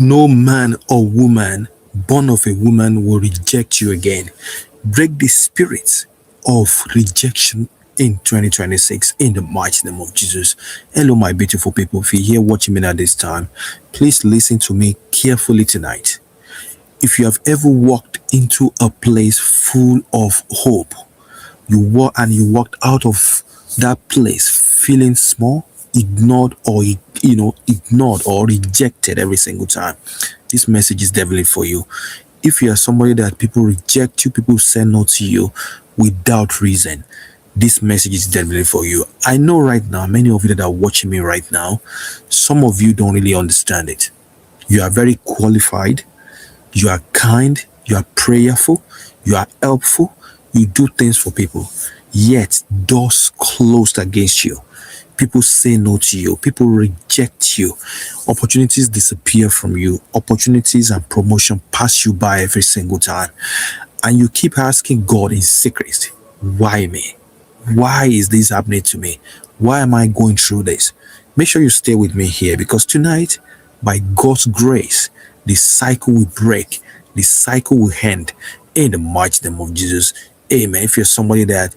No man or woman born of a woman will reject you again. Break the spirit of rejection in 2026 in the mighty name of Jesus. Hello, my beautiful people. If you're here watching me at this time, please listen to me carefully tonight. If you have ever walked into a place full of hope, you walked out of that place feeling small, ignored or rejected every single time, this message is definitely for you. If you are somebody that people reject you, people say no to you without reason, this message is definitely for you. I know right now, many of you that are watching me right now, some of you don't really understand it. You are very qualified, you are kind, you are prayerful, you are helpful, you do things for people, yet doors closed against you. People say no to you, people reject you, opportunities disappear from you, opportunities and promotion pass you by every single time, and you keep asking God in secret, why me? Why is this happening to me? Why am I going through this? Make sure you stay with me here, because tonight, by God's grace, the cycle will break, the cycle will end in the mighty name of Jesus. Amen. If you're somebody that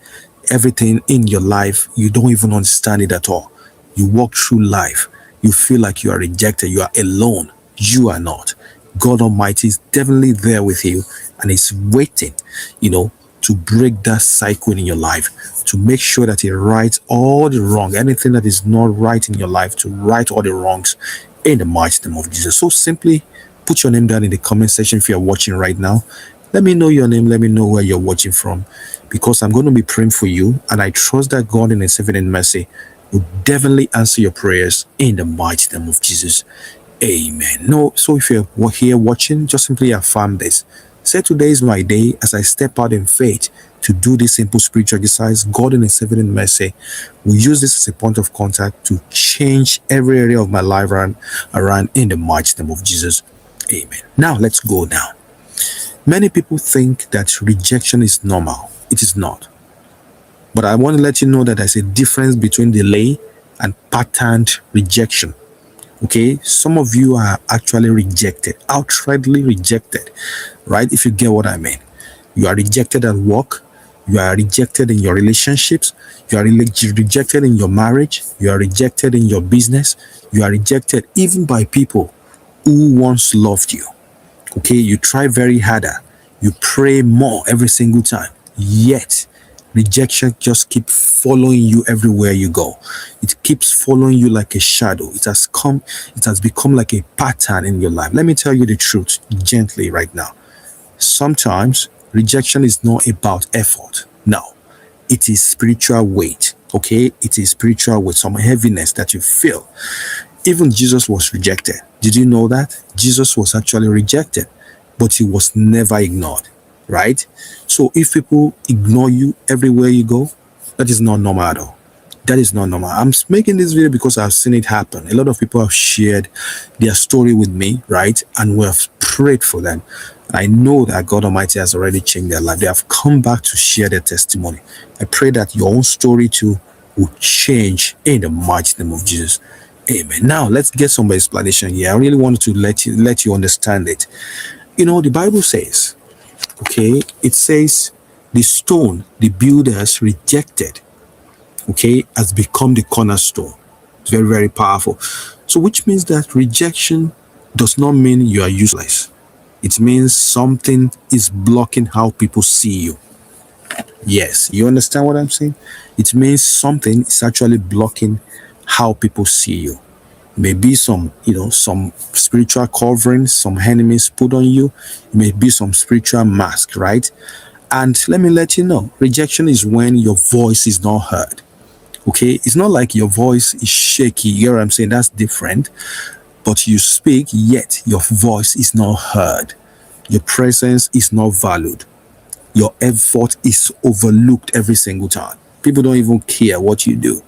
everything in your life, you don't even understand it at all, you walk through life, you feel like you are rejected, you are alone, you are not. God Almighty is definitely there with you, and is waiting, to break that cycle in your life, to make sure that He rights all the wrong, anything that is not right in your life, to right all the wrongs in the mighty name of Jesus. So simply put your name down in the comment section if you are watching right now. Let me know your name, let me know where you're watching from, because I'm going to be praying for you, and I trust that God in His infinite mercy will definitely answer your prayers in the mighty name of Jesus. Amen. So if you're here watching, just simply affirm this. Say, today is my day as I step out in faith to do this simple spiritual exercise. God in His infinite mercy will use this as a point of contact to change every area of my life around in the mighty name of Jesus. Amen. Now let's go down. Many people think that rejection is normal. It is not. But I want to let you know that there's a difference between delay and patterned rejection. Okay, some of you are actually rejected, outrightly rejected, right? If you get what I mean. You are rejected at work, you are rejected in your relationships, you are rejected in your marriage, you are rejected in your business, you are rejected even by people who once loved you. Okay, you try very harder, you pray more every single time, yet rejection just keeps following you everywhere you go. It keeps following you like a shadow. It has become like a pattern in your life. Let me tell you the truth gently right now. Sometimes rejection is not about effort. No, it is spiritual weight. Okay, it is spiritual with some heaviness that you feel. Even Jesus was rejected. Did you know that? Jesus was actually rejected, but He was never ignored, right? So if people ignore you everywhere you go, that is not normal at all. That is not normal. I'm making this video because I've seen it happen. A lot of people have shared their story with me, right? And we have prayed for them. I know that God Almighty has already changed their life. They have come back to share their testimony. I pray that your own story too will change in the mighty name of Jesus. Amen. Now let's get some explanation here. I really wanted to let you understand it. The Bible says, okay, it says the stone the builders rejected, okay, has become the cornerstone. It's very, very powerful. So which means that rejection does not mean you are useless. It means something is blocking how people see you. Yes, you understand what I'm saying? It means something is actually blocking how people see you. Maybe some spiritual coverings, some enemies put on you, maybe some spiritual mask, right? And let me let you know, rejection is when your voice is not heard. Okay, it's not like your voice is shaky. You know what I'm saying? That's different. But you speak, yet your voice is not heard. Your presence is not valued. Your effort is overlooked every single time. People don't even care what you do.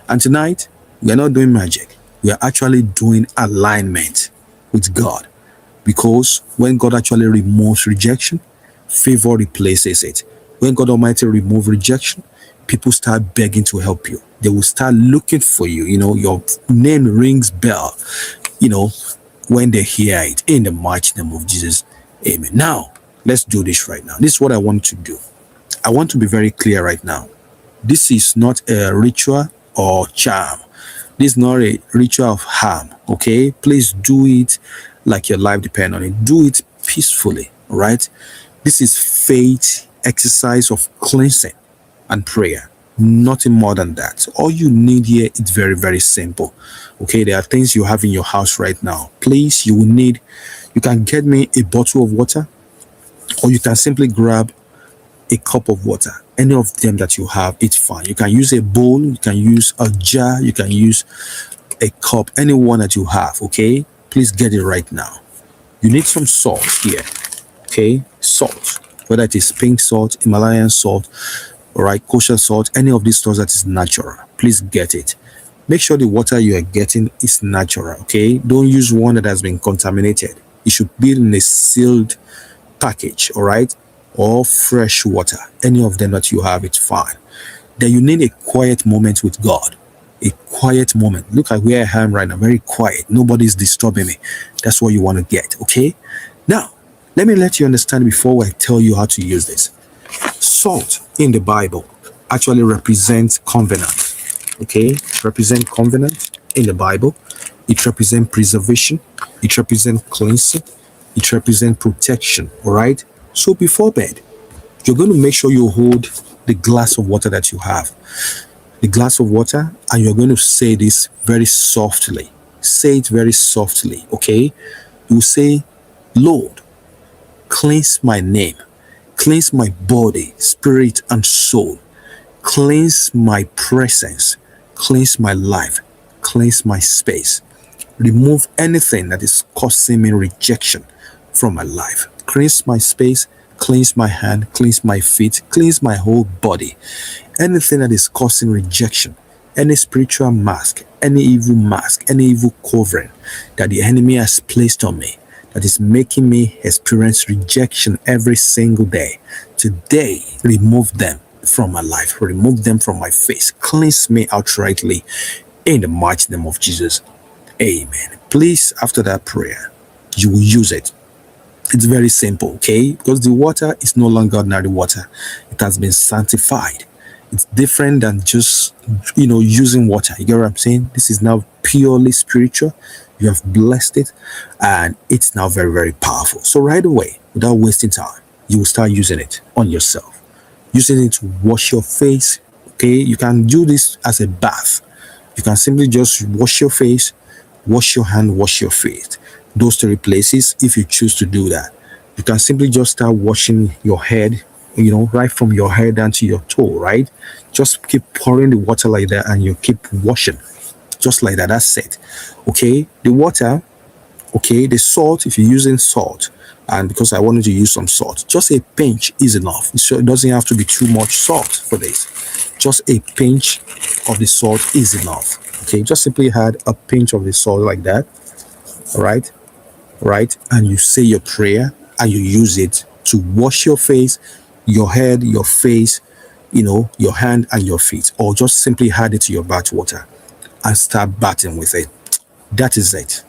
And tonight, we are not doing magic. We are actually doing alignment with God. Because when God actually removes rejection, favor replaces it. When God Almighty removes rejection, people start begging to help you. They will start looking for you. Your name rings bell. when they hear it, in the mighty name of Jesus. Amen. Now, let's do this right now. This is what I want to do. I want to be very clear right now. This is not a ritual or charm. This is not a ritual of harm, okay? Please do it like your life depends on it. Do it peacefully, all right? This is faith exercise of cleansing and prayer. Nothing more than that. All you need here is very, very simple. Okay, there are things you have in your house right now. Please, you can get me a bottle of water, or you can simply grab a cup of water. Any of them that you have, it's fine. You can use a bowl, you can use a jar, you can use a cup, any one that you have, okay? Please get it right now. You need some salt here, okay? Salt, whether it is pink salt, Himalayan salt, all right, kosher salt, any of these salts that is natural, please get it. Make sure the water you are getting is natural, okay? Don't use one that has been contaminated. It should be in a sealed package, all right? Or fresh water. Any of them that you have, it's fine. Then you need a quiet moment with God. A quiet moment. Look at where I am right now, very quiet. Nobody's disturbing me. That's what you want to get, okay? Now, let me let you understand before I tell you how to use this. Salt in the Bible actually represents covenant, okay? Represent covenant in the Bible. It represents preservation. It represents cleansing. It represents protection, all right? So before bed, you're going to make sure you hold the glass of water that you have. The glass of water, and you're going to say this very softly. Say it very softly, okay? You say, Lord, cleanse my name. Cleanse my body, spirit, and soul. Cleanse my presence. Cleanse my life. Cleanse my space. Remove anything that is causing me rejection from my life. Cleanse my space, cleanse my hand, cleanse my feet, cleanse my whole body. Anything that is causing rejection, any spiritual mask, any evil mask, any evil covering that the enemy has placed on me, that is making me experience rejection every single day. Today, remove them from my life, remove them from my face, cleanse me outrightly in the mighty name of Jesus. Amen. Please, after that prayer, you will use it. It's very simple, okay? Because the water is no longer ordinary water. It has been sanctified. It's different than just, using water. You get what I'm saying? This is now purely spiritual. You have blessed it, and it's now very, very powerful. So right away, without wasting time, you will start using it on yourself. Using it to wash your face, okay? You can do this as a bath. You can simply just wash your face, wash your hand, wash your feet. Those three places, if you choose to do that. You can simply just start washing your head, right from your head down to your toe, right? Just keep pouring the water like that, and you keep washing. Just like that, that's it. Okay, the water, okay, the salt, if you're using salt, and because I wanted to use some salt, just a pinch is enough. So it doesn't have to be too much salt for this. Just a pinch of the salt is enough. Okay, just simply add a pinch of the salt like that. All right, and you say your prayer, and you use it to wash your face, your head, your face, your hand and your feet, or just simply add it to your bath water and start bathing with it. That is it.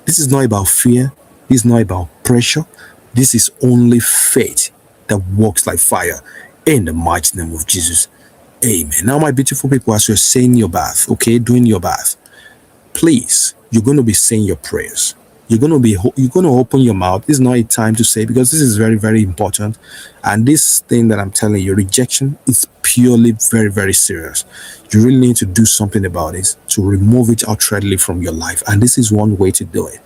This is not about fear. This is not about pressure. This is only faith that works like fire in the mighty name of Jesus. Amen. Now, my beautiful people, as you're saying your bath, okay, doing your bath, please, you're going to be saying your prayers. You're going to open your mouth. This is not a time to say, because this is very, very important. And this thing that I'm telling you, rejection, is purely very, very serious. You really need to do something about it to remove it outrightly from your life. And this is one way to do it.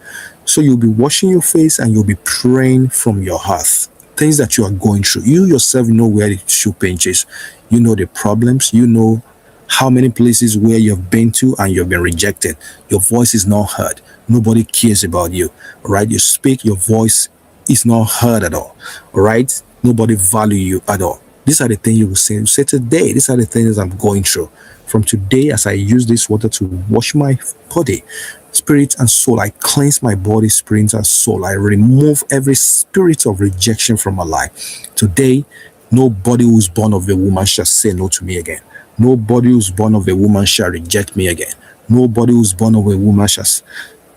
So you'll be washing your face, and you'll be praying from your heart. Things that you are going through. You yourself know where the shoe pinches. You know the problems. You know how many places where you've been to and you've been rejected. Your voice is not heard. Nobody cares about you. All right? You speak, your voice is not heard at all. All right? Nobody value you at all. These are the things you will say. You say today, these are the things I'm going through. From today, as I use this water to wash my body, spirit and soul, I cleanse my body, spirit and soul. I remove every spirit of rejection from my life. Today, nobody who is born of a woman shall say no to me again. Nobody who is born of a woman shall reject me again. Nobody who is born of a woman shall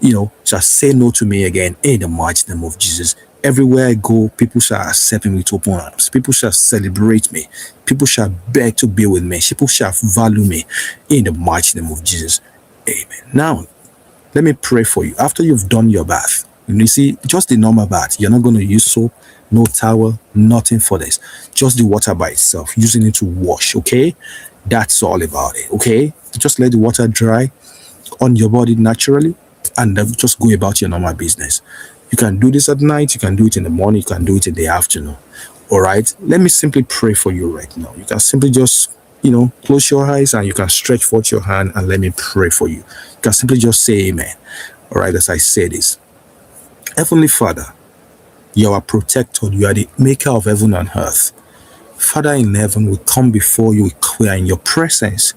shall say no to me again in the mighty name of Jesus. Everywhere I go, people shall accept me with open arms. People shall celebrate me. People shall beg to be with me. People shall value me in the mighty name of Jesus. Amen. Now, let me pray for you. After you've done your bath, you see, just the normal bath. You're not going to use soap, no towel, nothing for this. Just the water by itself, using it to wash, okay? That's all about it, okay? Just let the water dry on your body naturally and then just go about your normal business. You can do this at night, you can do it in the morning, you can do it in the afternoon. All right, let me simply pray for you right now. You can simply just close your eyes and you can stretch forth your hand and let me pray for you. You can simply just say amen. All right, as I say this, Heavenly Father, you are our protector, you are the maker of heaven and earth. Father in heaven, we come before you, we are in your presence.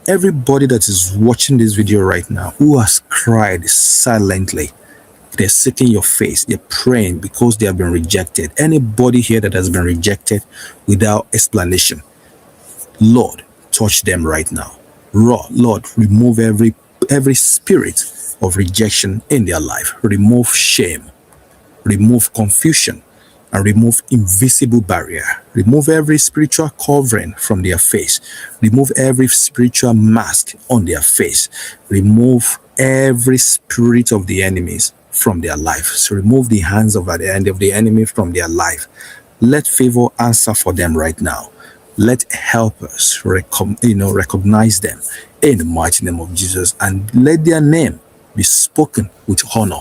Everybody that is watching this video right now who has cried silently, they're seeking your face, they're praying because they have been rejected. Anybody here that has been rejected without explanation, Lord, touch them right now. Lord, remove every spirit of rejection in their life. Remove shame, remove confusion, and remove invisible barrier. Remove every spiritual covering from their face. Remove every spiritual mask on their face. Remove every spirit of the enemies from their life. So remove the hands of the end of the enemy from their life. Let favor answer for them right now. Let helpers recognize them in the mighty name of Jesus, and let their name be spoken with honor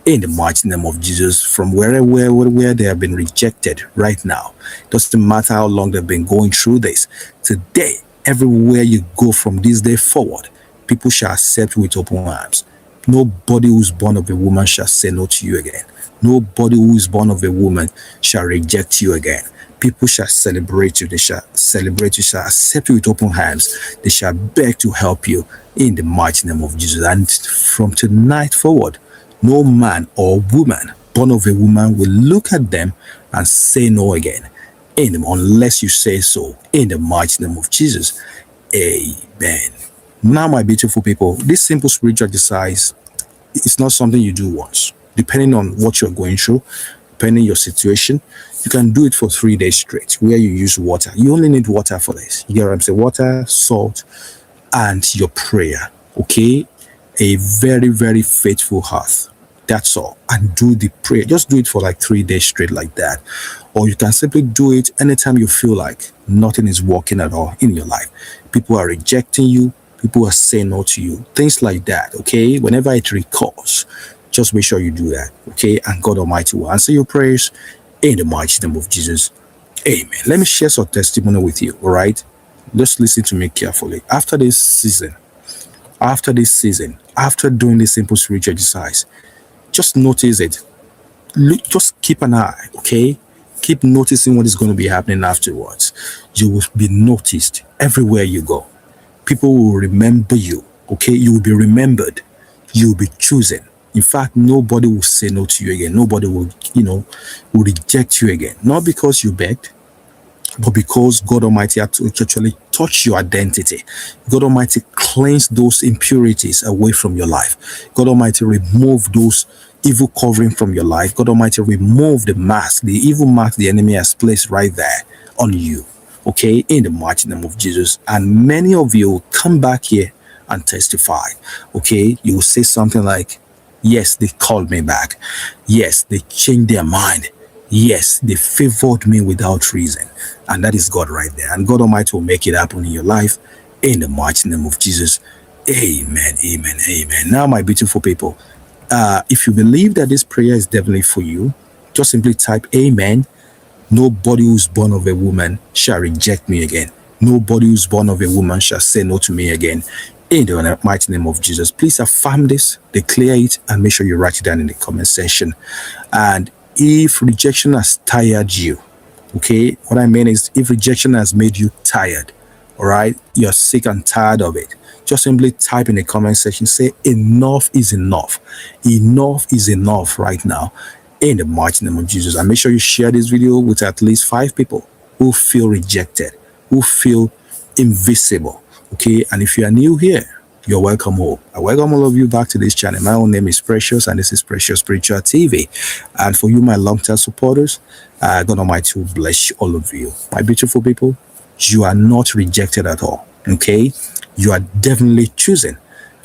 in the mighty name of Jesus from where they have been rejected right now. Doesn't matter how long they've been going through this. Today, everywhere you go from this day forward, people shall accept you with open arms. Nobody who is born of a woman shall say no to you again. Nobody who is born of a woman shall reject you again. People shall celebrate you. They shall celebrate you, shall accept you with open hands. They shall beg to help you in the mighty name of Jesus. And from tonight forward, no man or woman born of a woman will look at them and say no again, unless you say so, in the mighty name of Jesus. Amen. Now, my beautiful people, this simple spiritual exercise is not something you do once. Depending on what you're going through, depending on your situation, you can do it for 3 days straight, where you use water. You only need water for this. You get what I'm saying? Water, salt, and your prayer. Okay? A very, very faithful heart. That's all. And do the prayer. Just do it for like 3 days straight like that. Or you can simply do it anytime you feel like nothing is working at all in your life. People are rejecting you. People are saying no to you. Things like that. Okay? Whenever it recurs, just make sure you do that. Okay? And God Almighty will answer your prayers in the mighty name of Jesus. Amen. Let me share some testimony with you. All right? Just listen to me carefully. After this season, after doing this simple spiritual exercise, just notice it. Look, just keep an eye, okay? Keep noticing what is going to be happening afterwards. You will be noticed everywhere you go. People will remember you, okay? You will be remembered. You will be chosen. In fact, nobody will say no to you again. Nobody will reject you again. Not because you begged, but because God Almighty had to actually touch your identity. God Almighty cleanse those impurities away from your life. God Almighty remove those evil covering from your life. God Almighty remove the mask, the evil mask the enemy has placed right there on you. Okay, in the mighty name of Jesus. And many of you will come back here and testify. Okay, you will say something like, yes, they called me back. Yes, they changed their mind. Yes, they favored me without reason. And that is God right there. And God Almighty will make it happen in your life in the mighty name of Jesus. Amen, amen, amen. Now, my beautiful people, if you believe that this prayer is definitely for you, just simply type amen. Nobody who's born of a woman shall reject me again. Nobody who's born of a woman shall say no to me again. In the mighty name of Jesus, please affirm this, declare it, and make sure you write it down in the comment section. And if rejection has tired you, okay, what I mean is if rejection has made you tired, all right, you're sick and tired of it, just simply type in the comment section, say enough is enough. Enough is enough right now, in the mighty name of Jesus. And make sure you share this video with at least 5 people who feel rejected, who feel invisible. Okay, and if you are new here, You're welcome home. I welcome all of you back to this channel. My own name is Precious, and this is Precious Spiritual TV. And for you, my long-term supporters, God Almighty will bless all of you. My beautiful people, you are not rejected at all. Okay? You are definitely chosen.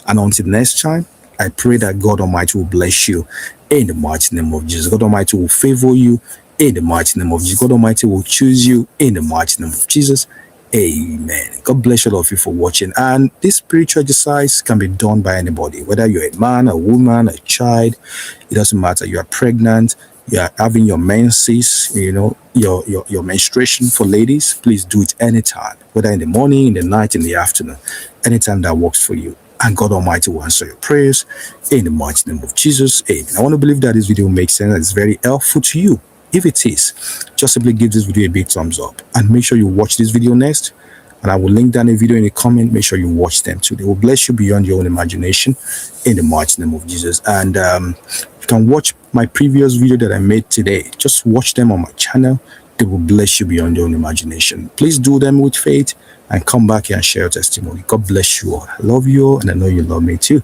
And until next time, I pray that God Almighty will bless you in the mighty name of Jesus. God Almighty will favor you in the mighty name of Jesus. God Almighty will choose you in the mighty name of Jesus. Amen. God bless all of you for watching. And this spiritual exercise can be done by anybody, whether you're a man, a woman, a child. It doesn't matter. You are pregnant, you are having your menses, your menstruation. For ladies, please do it anytime, whether in the morning, in the night, in the afternoon, anytime that works for you. And God Almighty will answer your prayers in the mighty name of Jesus. Amen. I want to believe that this video makes sense and it's very helpful to you. If it is, just simply give this video a big thumbs up and make sure you watch this video next. And I will link down a video in the comment. Make sure you watch them too. They will bless you beyond your own imagination in the mighty name of Jesus. And you can watch my previous video that I made today. Just watch them on my channel. They will bless you beyond your own imagination. Please do them with faith and come back here and share your testimony. God bless you all. I love you all and I know you love me too.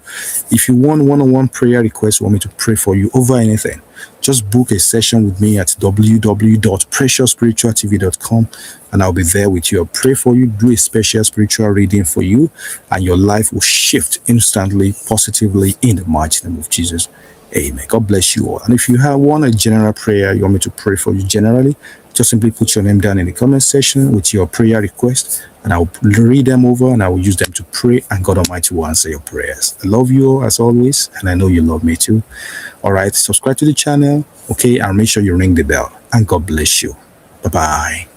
If you want one-on-one prayer requests, want me to pray for you over anything, just book a session with me at www.PreciousSpiritualTV.com and I'll be there with you. I'll pray for you, do a special spiritual reading for you, and your life will shift instantly, positively in the mighty name of Jesus. Amen. God bless you all. And if you want a general prayer, you want me to pray for you generally, just simply put your name down in the comment section with your prayer request, and I'll read them over and I will use them to pray, and God Almighty will answer your prayers. I love you all as always, and I know you love me too. All right, subscribe to the channel, okay, and make sure you ring the bell, and God bless you. Bye-bye.